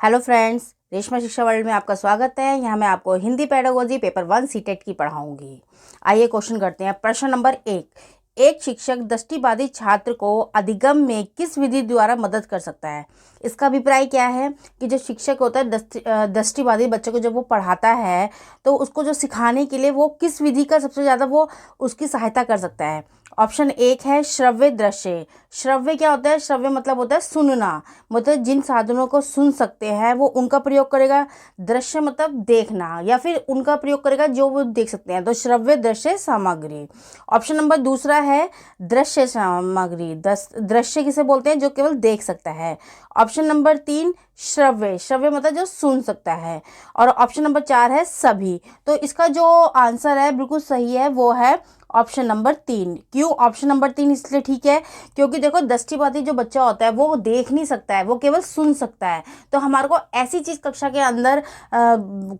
Hello friends, Reshma शिक्षा world में आपका स्वागत है। यहाँ मैं आपको हिंदी पेडागोजी पेपर 1 सीटेट की पढ़ाऊंगी। आइए क्वेश्चन करते हैं। प्रश्न नंबर 1। एक शिक्षक दृष्टिबाधित छात्र को अधिगम में किस विधि द्वारा मदद कर सकता है? इसका अभिप्राय क्या है कि जो शिक्षक होता है दृष्टिबाधित बच्चों को जब वो पढ़ाता है तो उसको जो सिखाने के लिए वो किस विधि का सबसे ज़्यादा वो उसकी सहायता कर सकता है। ऑप्शन 1 है श्रव्य दृश्य। श्रव्य क्या होता है? श्रव्य मतलब होता है सुनना, मतलब जिन साधनों को सुन सकते हैं वो उनका प्रयोग करेगा। दृश्य मतलब देखना, या फिर उनका प्रयोग करेगा जो वो देख सकते हैं, तो श्रव्य दृश्य सामग्री। ऑप्शन नंबर दूसरा है दृश्य सामग्री। दृश्य किसे बोलते हैं? जो केवल देख सकता है। ऑप्शन नंबर 3 श्रव्य। श्रव्य मतलब जो सुन सकता है। और ऑप्शन नंबर 4 है सभी। तो इसका जो आंसर है बिल्कुल सही है, वो है ऑप्शन नंबर 3। क्यों ऑप्शन नंबर 3 इसलिए ठीक है क्योंकि देखो दृष्टिबाधित जो बच्चा होता है वो देख नहीं सकता है, वो केवल सुन सकता है। तो हमारे को ऐसी चीज कक्षा के अंदर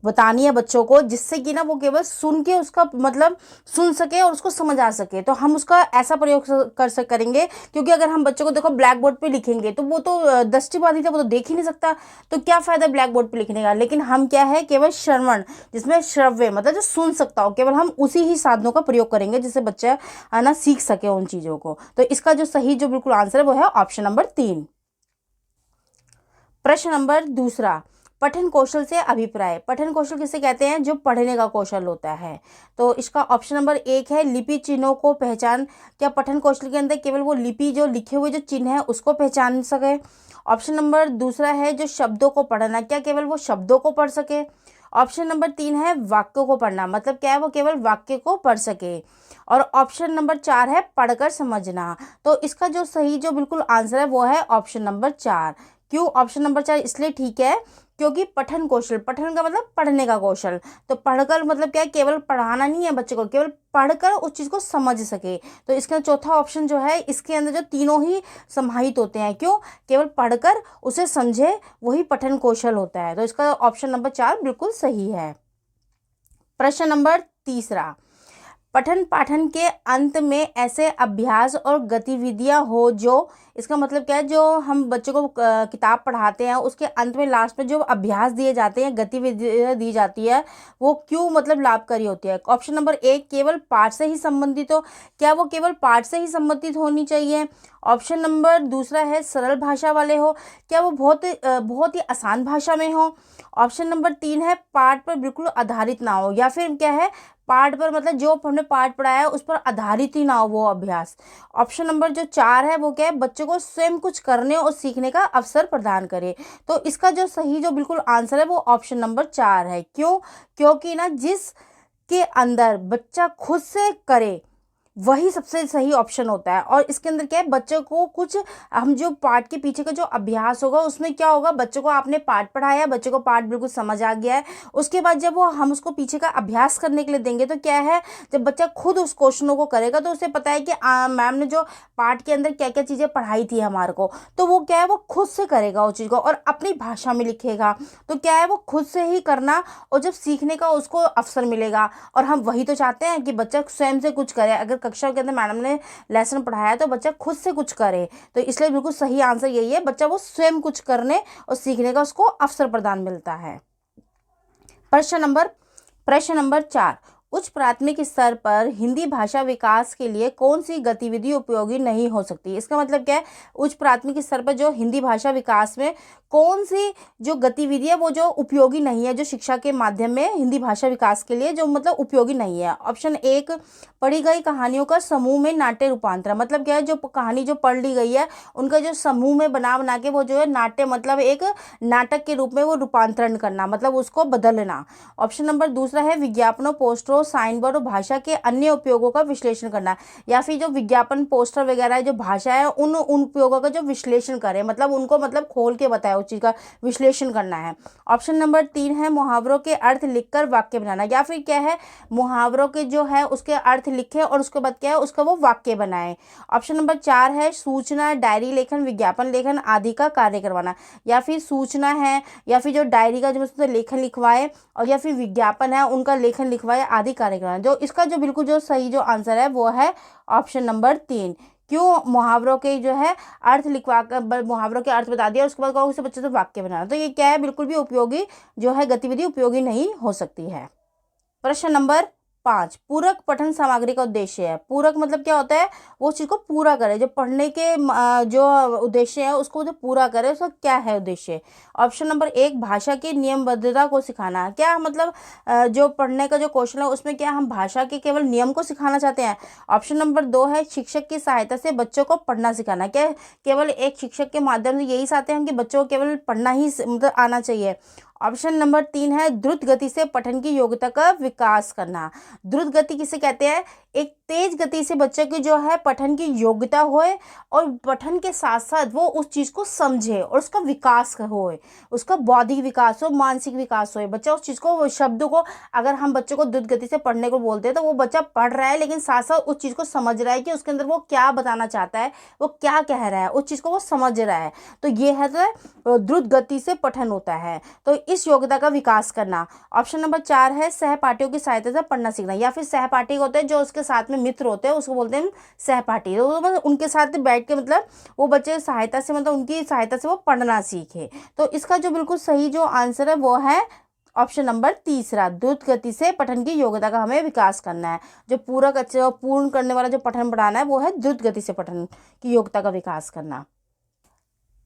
बतानी है बच्चों को जिससे कि ना वो केवल सुन के उसका मतलब सुन सके और उसको समझ आ सके। तो हम उसका ऐसा प्रयोग करेंगे, क्योंकि अगर हम बच्चों को देखो ब्लैक बोर्ड पे लिखेंगे तो वो तो दृष्टिबाधित है, वो तो देख ही नहीं सकता, तो क्या फायदा ब्लैक बोर्ड पे लिखने का। लेकिन हम क्या है, केवल श्रवण, जिसमें श्रव्य मतलब जो सुन सकता हो, केवल हम उसी ही साधनों का प्रयोग करेंगे जिससे बच्चा है ना सीख सके उन चीजों को। तो इसका जो सही जो बिल्कुल आंसर है वो है ऑप्शन नंबर 3। प्रश्न नंबर दूसरा, पठन कौशल से अभिप्राय। पठन कौशल किसे कहते हैं? जो पढ़ने का कौशल होता है। तो इसका ऑप्शन नंबर 1 है लिपि चिन्हों को पहचान। क्या पठन कौशल के अंदर केवल वो लिपि जो लिखे हुए जो चिन्ह है उसको पहचान सके? ऑप्शन नंबर दूसरा है जो शब्दों को पढ़ना। क्या केवल वो शब्दों को पढ़ सके? ऑप्शन नंबर 3 है वाक्यों को पढ़ना, मतलब क्या है वो केवल वाक्य को पढ़ सके। और ऑप्शन नंबर 4 है पढ़कर समझना। तो इसका जो सही जो बिल्कुल आंसर है वो है ऑप्शन नंबर 4। क्यों ऑप्शन नंबर 4 इसलिए ठीक है क्योंकि पठन कौशल, पठन का मतलब पढ़ने का कौशल, तो पढ़कर मतलब क्या है, केवल पढ़ाना नहीं है बच्चे को, केवल पढ़कर उस चीज को समझ सके। तो इसका चौथा ऑप्शन जो है इसके अंदर जो तीनों ही समाहित होते हैं। क्यों? केवल पढ़कर उसे समझे, वही पठन कौशल होता है। तो इसका ऑप्शन नंबर 4 बिल्कुल सही है। प्रश्न नंबर तीसरा, पठन पाठन के अंत में ऐसे अभ्यास और गतिविधियां हो जो, इसका मतलब क्या है, जो हम बच्चों को किताब पढ़ाते हैं उसके अंत में लास्ट में जो अभ्यास दिए जाते हैं, गतिविधियां दी जाती है, वो क्यों मतलब लाभकारी होती है? ऑप्शन नंबर 1 केवल पाठ से ही संबंधित हो। क्या वो केवल पाठ से ही संबंधित होनी चाहिए? ऑप्शन नंबर दूसरा है सरल भाषा वाले हो। क्या वो बहुत ही आसान भाषा में हो? ऑप्शन नंबर 3 है पाठ पर बिल्कुल आधारित ना हो, या फिर क्या है पाठ पर मतलब जो हमने पाठ पढ़ाया है उस पर आधारित ही ना हो वो अभ्यास। ऑप्शन नंबर जो 4 है वो क्या है बच्चों को स्वयं कुछ करने और सीखने का अवसर प्रदान करे। तो इसका जो सही जो बिल्कुल आंसर है वो ऑप्शन नंबर 4 है। क्यों? क्योंकि ना जिस के अंदर बच्चा खुद से करे वही सबसे सही ऑप्शन होता है। और इसके अंदर क्या है, बच्चों को कुछ हम जो पाठ के पीछे का जो अभ्यास होगा उसमें क्या होगा, बच्चों को आपने पाठ पढ़ाया, बच्चों को पाठ बिल्कुल समझ आ गया है, उसके बाद जब वो हम उसको पीछे का अभ्यास करने के लिए देंगे तो क्या है, जब बच्चा खुद उस क्वेश्चनों को करेगा तो उसे पता है कि मैम ने जो पाठ के अंदर क्या क्या चीज़ें पढ़ाई थी हमारे को, तो वो क्या है वो खुद से करेगा उस चीज़ को और अपनी भाषा में लिखेगा। तो क्या है वो खुद से ही करना, और जब सीखने का उसको अवसर मिलेगा। और हम वही तो चाहते हैं कि बच्चा स्वयं से कुछ करे। अगर कक्षा के अंदर मैडम ने लेसन पढ़ाया तो बच्चा खुद से कुछ करे। तो इसलिए बिल्कुल सही आंसर यही है, बच्चा वो स्वयं कुछ करने और सीखने का उसको अवसर प्रदान मिलता है। प्रश्न नंबर 4, उच्च प्राथमिक स्तर पर हिंदी भाषा विकास के लिए कौन सी गतिविधि उपयोगी नहीं हो सकती? इसका मतलब क्या है, उच्च प्राथमिक स्तर पर जो हिंदी भाषा विकास में कौन सी जो गतिविधि है वो जो उपयोगी नहीं है, जो शिक्षा के माध्यम में हिंदी भाषा विकास के लिए जो मतलब उपयोगी नहीं है। ऑप्शन 1 पढ़ी गई कहानियों का समूह में नाट्य रूपांतरण। मतलब क्या है, जो कहानी जो पढ़ ली गई है उनका जो समूह में बना बना के वो जो है नाट्य मतलब एक नाटक के रूप में वो रूपांतरण करना, मतलब उसको बदलना। ऑप्शन नंबर दूसरा है विज्ञापनों, पोस्टरों, साइन बोर्ड और भाषा के अन्य उपयोगों का विश्लेषण करना, या फिर जो विज्ञापन, पोस्टर वगैरह जो भाषा है उन उपयोगों का जो विश्लेषण करें, मतलब उनको मतलब खोल के बताए उस चीज का विश्लेषण करना है। ऑप्शन नंबर 3 है मुहावरों के अर्थ लिखकर वाक्य बनाना, या फिर क्या है मुहावरों के जो है उसके अर्थ लिखे और उसके बाद क्या है उसका वो वाक्य बनाए। ऑप्शन नंबर 4 है सूचना, डायरी लेखन, विज्ञापन लेखन आदि का कार्य करवाना, या फिर सूचना है या फिर जो डायरी का जो लेखन लिखवाए और या फिर विज्ञापन है उनका लेखन लिखवाए आदि कार्य करवाना। जो इसका जो बिल्कुल जो सही जो आंसर है वो है ऑप्शन नंबर 3। क्यों? मुहावरों के जो है अर्थ लिखवा कर मुहावरों के अर्थ बता दिया, उसके बाद कहोगे बच्चे से वाक्य बनाना। तो ये क्या है, बिल्कुल भी उपयोगी जो है गतिविधि उपयोगी नहीं हो सकती है। प्रश्न नंबर 5, पूरक पठन सामग्री का उद्देश्य है। पूरक मतलब क्या होता है? वो चीज को पूरा करे, जो पढ़ने के जो उद्देश्य है उसको जो पूरा करे, उसका क्या है उद्देश्य? ऑप्शन नंबर 1, भाषा की नियमबद्धता को सिखाना। क्या मतलब जो पढ़ने का जो कौशल है उसमें क्या हम भाषा के केवल नियम को सिखाना चाहते हैं? ऑप्शन नंबर 2 है, शिक्षक की सहायता से बच्चों को पढ़ना सिखाना। क्या केवल एक शिक्षक के माध्यम से यही चाहते हैं कि बच्चों को केवल पढ़ना ही मतलब आना चाहिए? ऑप्शन नंबर 3 है, द्रुत गति से पठन की योग्यता का विकास करना। द्रुत गति किसे कहते हैं? एक तेज गति से बच्चे की जो है पठन की योग्यता होए और पठन के साथ साथ वो उस चीज को समझे और उसका विकास होए, उसका बौद्धिक विकास हो, मानसिक विकास होए। बच्चा उस चीज को, वो शब्द को, अगर हम बच्चे को द्रुत गति से पढ़ने को बोलते हैं तो वो बच्चा पढ़ रहा है लेकिन साथ साथ उस चीज को समझ रहा है कि उसके अंदर वो क्या बताना चाहता है, वो क्या कह रहा है, उस चीज को वो समझ रहा है। तो ये है तो द्रुत गति से पठन होता है। तो इस योग्यता का विकास करना। ऑप्शन नंबर 4 है, सहपाठियों की सहायता से पढ़ना सीखना। या फिर सहपाठी होते हैं जो उसके साथ में मित्र होते हैं, उसको बोलते हैं सहपाठी। तो मतलब उनके साथ बैठ के मतलब वो बच्चे सहायता से, मतलब उनकी सहायता से वो पढ़ना सीखे। तो इसका जो बिल्कुल सही जो आंसर है वो है ऑप्शन नंबर 3, द्रुत गति से पठन की योग्यता का हमें विकास करना है। जो पूरक अच्छे पूर्ण करने वाला जो पठन पढ़ाना है वो है द्रुत गति से पठन की योग्यता का विकास करना।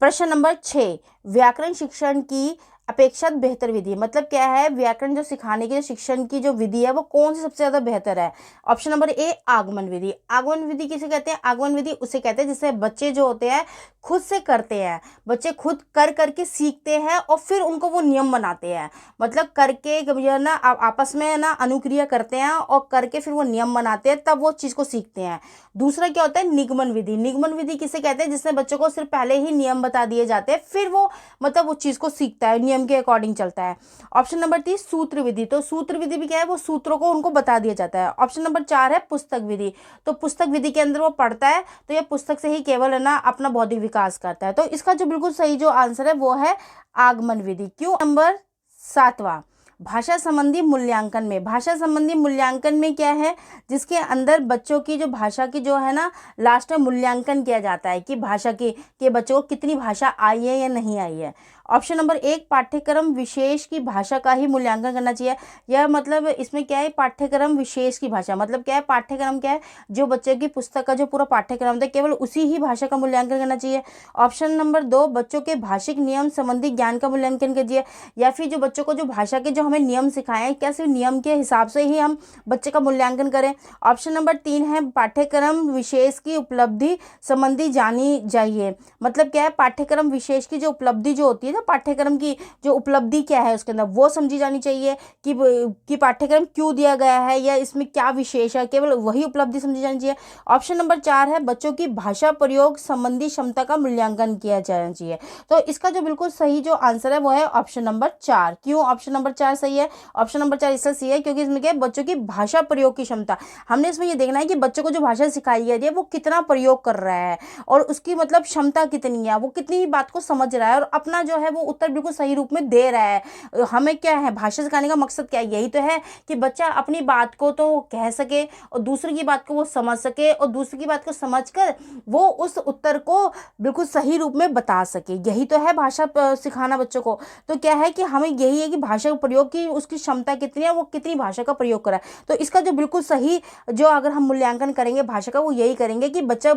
प्रश्न नंबर 6, व्याकरण शिक्षण की अपेक्षा बेहतर विधि। मतलब क्या है, व्याकरण जो सिखाने की, जो शिक्षण की जो विधि है वो कौन सी सबसे ज्यादा बेहतर है? ऑप्शन नंबर ए, आगमन विधि। आगमन विधि किसे कहते हैं? आगमन विधि उसे कहते हैं जिससे बच्चे जो होते हैं खुद से करते हैं, बच्चे खुद कर करके सीखते हैं और फिर उनको वो नियम बनाते हैं। मतलब करके जो ना आपस में ना अनुक्रिया करते हैं और करके फिर वो नियम बनाते हैं, तब वो चीज को सीखते हैं। दूसरा क्या होता है? निगमन विधि। निगमन विधि किसे कहते हैं? जिसमें बच्चों को सिर्फ पहले ही नियम बता दिए जाते हैं, फिर वो मतलब उस चीज को सीखता है, नियम के अकॉर्डिंग चलता है। ऑप्शन नंबर 3, सूत्र विधि। तो सूत्र विधि भी क्या है? वो सूत्रों को उनको बता दिया जाता है। ऑप्शन नंबर 4 है, पुस्तक विधि। तो पुस्तक विधि के अंदर वो पढ़ता है, तो ये पुस्तक से ही केवल है ना अपना बौद्धिक विकास करता है। तो इसका जो बिल्कुल सही जो आंसर है वो है आगमन विधि। क्यों? नंबर 7, भाषा संबंधी मूल्यांकन में। भाषा संबंधी मूल्यांकन में क्या है? जिसके अंदर बच्चों की जो भाषा की जो है ना लास्ट में मूल्यांकन किया जाता है कि भाषा की के बच्चों को कितनी भाषा आई है या नहीं आई है। ऑप्शन नंबर 1, पाठ्यक्रम विशेष की भाषा का ही मूल्यांकन करना चाहिए। यह मतलब इसमें क्या है? पाठ्यक्रम विशेष की भाषा मतलब क्या है? पाठ्यक्रम क्या है? जो बच्चे की पुस्तक का जो पूरा पाठ्यक्रम था केवल उसी ही भाषा का मूल्यांकन करना चाहिए। ऑप्शन नंबर 2, बच्चों के भाषिक नियम संबंधी ज्ञान का मूल्यांकन कीजिए। या फिर जो बच्चों को जो भाषा के जो हमें नियम सिखाए हैं, क्या सिर्फ नियम के हिसाब से ही हम बच्चे का मूल्यांकन करें? ऑप्शन नंबर 3 है, पाठ्यक्रम विशेष की उपलब्धि संबंधी जानी चाहिए। मतलब क्या है? पाठ्यक्रम विशेष की जो उपलब्धि जो होती है, पाठ्यक्रम की जो उपलब्धि क्या है उसके अंदर वो समझी जानी चाहिए कि पाठ्यक्रम क्यों दिया गया है या इसमें क्या विशेष है, केवल वही उपलब्धि समझी जानी चाहिए। ऑप्शन नंबर 4 है, बच्चों की भाषा प्रयोग संबंधी क्षमता का मूल्यांकन किया जाना चाहिए। तो इसका जो बिल्कुल सही जो आंसर है वो है ऑप्शन नंबर 4। क्यों ऑप्शन नंबर 4 सही है? ऑप्शन नंबर 4 इसलिए सही है क्योंकि इसमें क्या है? बच्चों की भाषा प्रयोग की क्षमता। हमने इसमें ये देखना है कि बच्चों को जो भाषा सिखाई जा रही है वो कितना प्रयोग कर रहा है और उसकी मतलब क्षमता कितनी है, वो कितनी बात को समझ रहा है और अपना जो है वो उत्तर बिल्कुल सही रूप में दे रहा है। हमें क्या है? भाषा सिखाने का मकसद क्या है? यही तो है कि बच्चा अपनी बात को तो कह सके और दूसरे की बात को वो समझ सके और दूसरे की बात को समझकर वो उस उत्तर को बिल्कुल सही रूप में बता सके। यही तो है भाषा सिखाना बच्चों को। तो क्या है कि हमें यही है कि भाषा का प्रयोग की उसकी क्षमता कितनी है, वो कितनी भाषा का प्रयोग करा है। तो इसका जो बिल्कुल सही जो अगर हम मूल्यांकन करेंगे भाषा का, वो यही करेंगे कि बच्चा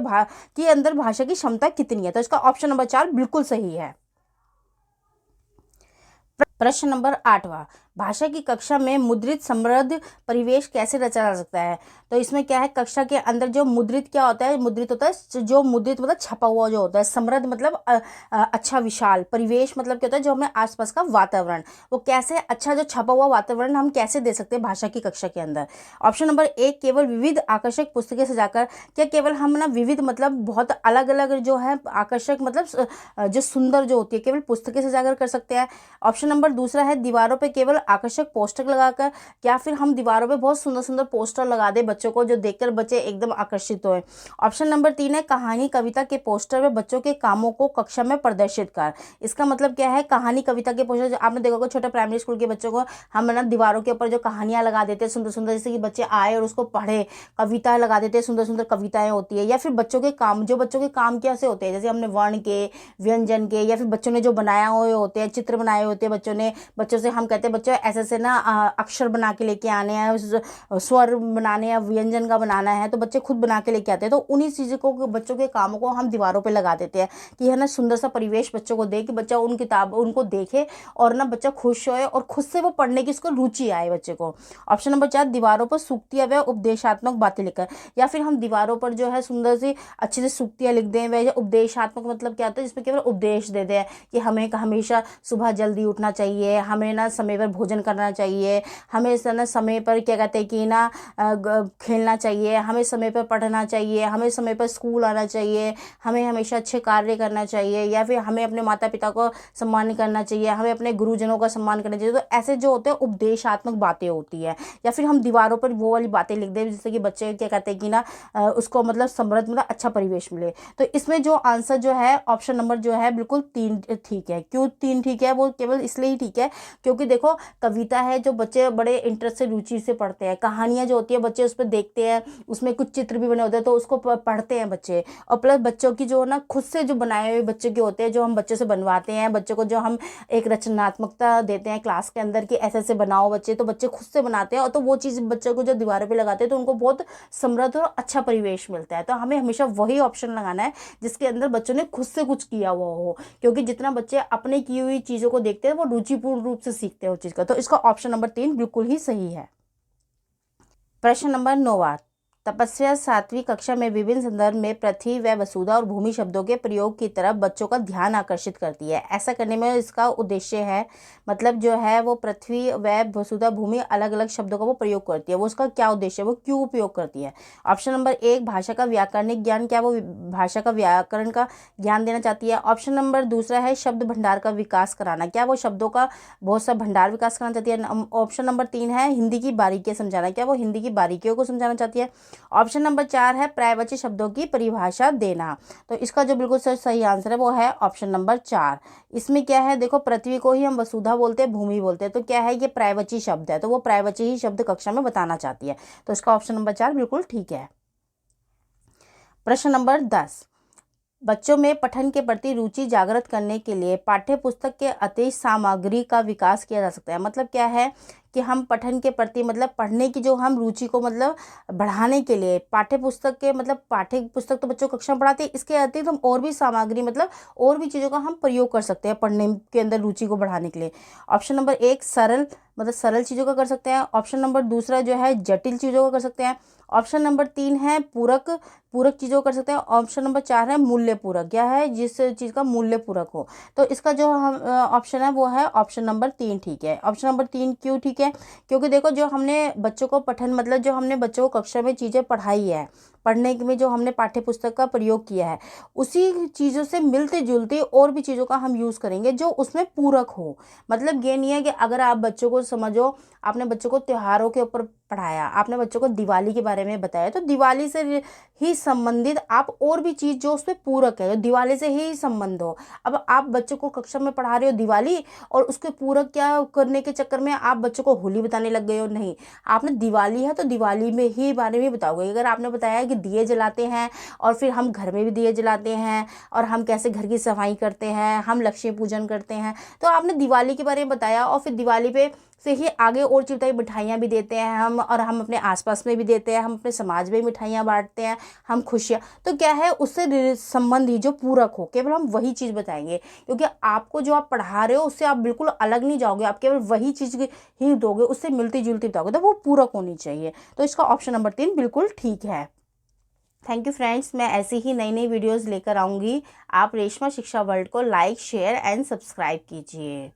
के अंदर भाषा की क्षमता कितनी है। तो इसका ऑप्शन नंबर 4 बिल्कुल सही है। प्रश्न नंबर 8, भाषा की कक्षा में मुद्रित समृद्ध परिवेश कैसे रचा जा सकता है? तो इसमें क्या है? कक्षा के अंदर जो मुद्रित क्या होता है? मुद्रित होता है जो मुद्रित मतलब छपा हुआ जो होता है। समृद्ध मतलब अच्छा विशाल। परिवेश मतलब क्या होता है? जो हमें आसपास का वातावरण, वो कैसे अच्छा जो छपा हुआ वातावरण हम कैसे दे सकते हैं भाषा की कक्षा के अंदर? ऑप्शन नंबर 1, केवल विविध आकर्षक पुस्तकें सजाकर। क्या केवल हम ना विविध मतलब बहुत अलग अलग जो है आकर्षक मतलब जो सुंदर जो होती है केवल पुस्तकें सजाकर कर सकते हैं? ऑप्शन नंबर दूसरा है दीवारों पे केवल आकर्षक पोस्टर लगाकर, या फिर हम दीवारों पे बहुत सुंदर सुंदर पोस्टर लगा दें बच्चों को, जो देखकर बच्चे एकदम आकर्षित हों। ऑप्शन नंबर 3 है कहानी कविता के पोस्टर में बच्चों के कामों को कक्षा में प्रदर्शित कर। इसका मतलब क्या है, कहानी कविता के पोस्टर, आपने देखा होगा छोटे प्राइमरी स्कूल के बच्चों को हम ना दीवारों के ऊपर जो कहानियां लगा देते हैं सुंदर सुंदर, जैसे कि बच्चे आए और उसको पढ़े, कविता लगा देते हैं, सुंदर सुंदर कविताएं होती है। या फिर बच्चों के काम, जो बच्चों के काम कैसे होते हैं, जैसे हमने वर्ण के, व्यंजन के, या फिर बच्चों ने जो बनाया हुए होते हैं, चित्र बनाए होते हैं बच्चों ने, बच्चों से हम कहते हैं बच्चों ऐसे ऐसे ना अक्षर बना के लेके आने हैं, स्वर बनाने या व्यंजन का बनाना है, तो बच्चे खुद बना के लेके आते हैं। तो उन्हीं चीज़ों को, बच्चों के कामों को हम दीवारों पे लगा देते हैं कि है ना सुंदर सा परिवेश बच्चों को दे, कि बच्चा उन किताब उनको देखे और ना बच्चा खुश होए और खुद से वो पढ़ने की उसको रुचि आए बच्चे को। ऑप्शन नंबर 4 दीवारों पर सूक्तियाँ व उपदेशात्मक बातें लिखकर, या फिर हम दीवारों पर जो है सुंदर सी अच्छी सी सूक्तियाँ लिख दें। वह उपदेशात्मक मतलब क्या होता है, जिसमें केवल उपदेश दे दें कि हमें हमेशा सुबह जल्दी उठना चाहिए, हमें ना समय पर भोजन करना चाहिए, हमें ना समय पर क्या कहते हैं कि ना खेलना चाहिए, हमें समय पर पढ़ना चाहिए, हमें समय पर स्कूल आना चाहिए, हमें हमेशा अच्छे कार्य करना चाहिए, या फिर हमें अपने माता पिता को सम्मान करना चाहिए, हमें अपने गुरुजनों का सम्मान करना चाहिए। तो ऐसे जो होते हैं उपदेशात्मक बातें होती है। या फिर हम दीवारों पर वो वाली बातें लिख दें जिससे कि बच्चे क्या कहते हैं कि ना उसको मतलब समृद्ध मतलब अच्छा परिवेश मिले। तो इसमें जो आंसर जो है ऑप्शन नंबर जो है बिल्कुल 3 ठीक है। क्यों 3 ठीक है, वो केवल इसलिए ही ठीक है क्योंकि देखो कविता है जो बच्चे बड़े इंटरेस्ट से रुचि से पढ़ते हैं, कहानियाँ जो होती है बच्चे उस पर देखते हैं, उसमें कुछ चित्र भी बने होते हैं तो उसको पढ़ते हैं बच्चे। और प्लस बच्चों की जो ना खुद से जो बनाए हुए बच्चे के होते हैं, जो हम बच्चों से बनवाते हैं, बच्चों को जो हम एक रचनात्मकता देते हैं क्लास के अंदर कि ऐसे ऐसे बनाओ बच्चे, तो बच्चे खुद से बनाते हैं। और तो वो चीज़ बच्चों को जो दीवारों पे लगाते हैं तो उनको बहुत समृद्ध और अच्छा परिवेश मिलता है। तो हमें हमेशा वही ऑप्शन लगाना है जिसके अंदर बच्चों ने खुद से कुछ किया हुआ हो, क्योंकि जितना बच्चे अपने की हुई चीज़ों को देखते हैं वो रुचिपूर्ण रूप से सीखते हैं उस चीज़ का। तो इसका ऑप्शन नंबर 3 बिल्कुल ही सही है। प्रश्न नंबर 9 तपस्या 7वीं कक्षा में विभिन्न संदर्भ में पृथ्वी व वसुधा और भूमि शब्दों के प्रयोग की तरफ बच्चों का ध्यान आकर्षित करती है। ऐसा करने में इसका उद्देश्य है, मतलब जो है वो पृथ्वी व वसुधा भूमि अलग अलग शब्दों का वो प्रयोग करती है, वो उसका क्या उद्देश्य है, वो क्यों उपयोग करती है। ऑप्शन नंबर 1 भाषा का व्याकरणिक ज्ञान, क्या वो भाषा का व्याकरण का ज्ञान देना चाहती है। ऑप्शन नंबर दूसरा है शब्द भंडार का विकास कराना, क्या वो शब्दों का बहुत सा भंडार विकास कराना चाहती है। ऑप्शन नंबर 3 है हिंदी की बारीकियां समझाना, क्या वो हिंदी की बारीकियों को समझाना चाहती है। ऑप्शन नंबर 4 है पर्यायवाची शब्दों की परिभाषा देना। तो इसका जो बिल्कुल सही आंसर है वो है ऑप्शन नंबर 4। इसमें क्या है, देखो पृथ्वी को ही हम वसुधा बोलते हैं, भूमि बोलते हैं, तो क्या है ये पर्यायवाची शब्द है, तो वो पर्यायवाची ही शब्द कक्षा में बताना चाहती है। तो इसका ऑप्शन नंबर 4 बिल्कुल ठीक है। प्रश्न नंबर 10 बच्चों में पठन के प्रति रुचि जागृत करने के लिए पाठ्य पुस्तक के अतिरिक्त सामग्री का विकास किया जा सकता है। मतलब क्या है कि हम पठन के प्रति मतलब पढ़ने की जो हम रुचि को मतलब बढ़ाने के लिए पाठ्य पुस्तक के मतलब पाठ्य पुस्तक तो बच्चों को कक्षा में पढ़ाते हैं, इसके अतिरिक्त हम और भी सामग्री मतलब और भी चीज़ों का हम प्रयोग कर सकते हैं पढ़ने के अंदर रुचि को बढ़ाने के लिए। ऑप्शन नंबर 1 सरल मतलब सरल चीज़ों का कर सकते हैं। ऑप्शन नंबर दूसरा जो है जटिल चीज़ों का कर सकते हैं। ऑप्शन नंबर 3 है पूरक चीज़ों को कर सकते हैं। ऑप्शन नंबर 4 है मूल्य पूरक, क्या है जिस चीज़ का मूल्य पूरक हो। तो इसका जो हम ऑप्शन है वो है ऑप्शन नंबर 3 ठीक है। ऑप्शन नंबर 3 क्यों ठीक है, क्योंकि देखो जो हमने बच्चों को पठन मतलब जो हमने बच्चों को कक्षा में चीज़ें पढ़ाई है, पढ़ने में जो हमने पाठ्य पुस्तक का प्रयोग किया है, उसी चीज़ों से मिलते जुलते और भी चीज़ों का हम यूज़ करेंगे जो उसमें पूरक हो। मतलब ये नहीं है कि अगर आप बच्चों को समझो, आपने बच्चों को त्योहारों के ऊपर पढ़ाया, आपने बच्चों को दिवाली के बारे में बताया, तो दिवाली से ही संबंधित आप और भी चीज़ जो उसमें पूरक है, दिवाली से ही संबंध हो। अब आप बच्चों को कक्षा में पढ़ा रहे हो दिवाली और उसके पूरक क्या करने के चक्कर में आप बच्चों को होली बताने लग गए हो, नहीं, आपने दिवाली है तो दिवाली में ही बारे में बताओगे। अगर आपने बताया कि दिए जलाते हैं और फिर हम घर में भी दिए जलाते हैं और हम कैसे घर की सफाई करते हैं, हम लक्ष्मी पूजन करते हैं, तो आपने दिवाली के बारे में बताया और फिर दिवाली पे से ही आगे और चीज़ बताई, मिठाइयाँ भी देते हैं हम और हम अपने आसपास में भी देते हैं, हम अपने समाज में मिठाइयाँ बांटते हैं, हम खुशियाँ, तो क्या है उससे संबंधी जो पूरक हो केवल हम वही चीज़ बताएंगे। क्योंकि आपको जो आप पढ़ा रहे हो उससे आप बिल्कुल अलग नहीं जाओगे, आप केवल वही चीज़ ही दोगे, उससे मिलती जुलती बताओगे, तो वो पूरक होनी चाहिए। तो इसका ऑप्शन नंबर 3 बिल्कुल ठीक है। थैंक यू फ्रेंड्स, मैं ऐसी ही नई नई वीडियोज़ लेकर आऊँगी। आप रेशमा शिक्षा वर्ल्ड को लाइक शेयर एंड सब्सक्राइब कीजिए।